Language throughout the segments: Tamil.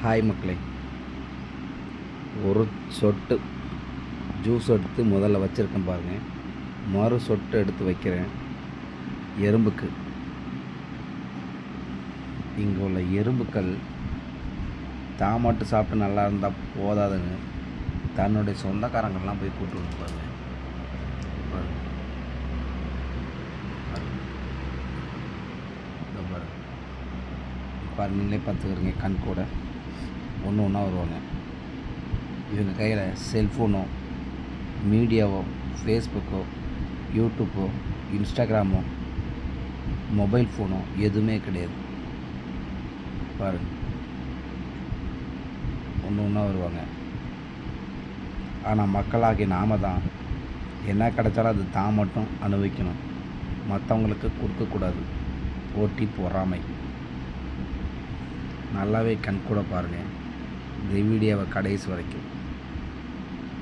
ஹாய் மக்களே, ஒரு சொட்டு ஜூஸ் எடுத்து முதல்ல வச்சுருக்கேன் பாருங்கள். மறு சொட்டு எடுத்து வைக்கிறேன் எறும்புக்கு. இங்கே உள்ள எறும்புக்கள் தான் மட்டும் சாப்பிட்டு நல்லா இருந்தால் போதாதுன்னு தன்னுடைய சொந்தக்காரங்கள்லாம் போய் கூப்பிட்டு வந்து பாருங்கள். பாருங்க, நீங்களே பார்த்துக்கிறீங்க. கண் கூட ஒன்று ஒன்றா வருவாங்க. இவங்க கையில் செல்ஃபோனோ, மீடியாவோ, ஃபேஸ்புக்கோ, யூடியூப்போ, இன்ஸ்டாகிராமோ, மொபைல் ஃபோனோ எதுவுமே கிடையாது. பாருங்கள், ஒன்று ஒன்றா வருவாங்க. ஆனால் மக்களாகி நாம் தான் என்ன கிடைச்சாலும் அது தான் மட்டும் அனுபவிக்கணும், மற்றவங்களுக்கு கொடுக்கக்கூடாது. போட்டி பொறாமை. நல்லாவே கண் கூட பாருங்கள் இந்த வீடியோவை கடைசி வரைக்கும்.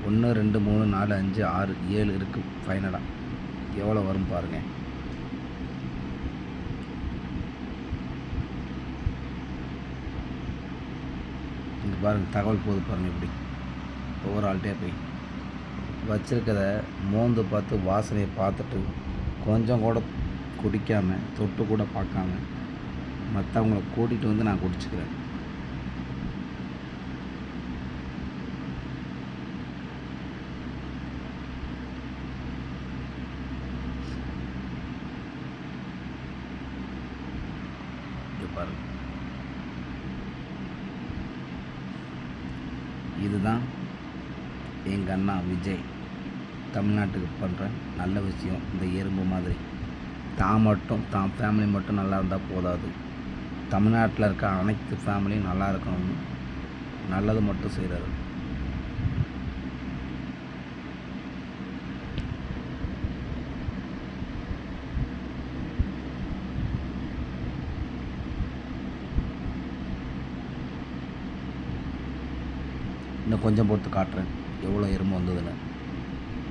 1 2 3 4 5 6 7 இருக்குது. ஃபைனலாக எவ்வளோ வரும் பாருங்கள். இங்கே பாருங்கள், தகவல் போது பாருங்கள். இப்படி ஒவ்வொரு ஆள்கிட்டே போய் வச்சுருக்கத மோந்து பார்த்து வாசனையை பார்த்துட்டு கொஞ்சம் கூட குடிக்காமல் தொட்டு கூட பார்க்காம மற்றவங்கள கூட்டிகிட்டு வந்து நான் குடிச்சுக்கிறேன். பாருங்க, இதுதான் எங்கள் அண்ணா விஜய் தமிழ்நாட்டுக்கு பண்ணுற நல்ல விஷயம். இந்த எறும்பு மாதிரி தான் மட்டும் தான் ஃபேமிலி மட்டும் நல்லா இருந்தால் போதாது, தமிழ்நாட்டில் இருக்க அனைத்து ஃபேமிலியும் நல்லா இருக்கணும்னு நல்லது மட்டும் செய்கிறாரு. இன்னும் கொஞ்சம் பொறுத்து காட்டுறேன் எவ்வளோ எறும்பு வந்ததுன்னு.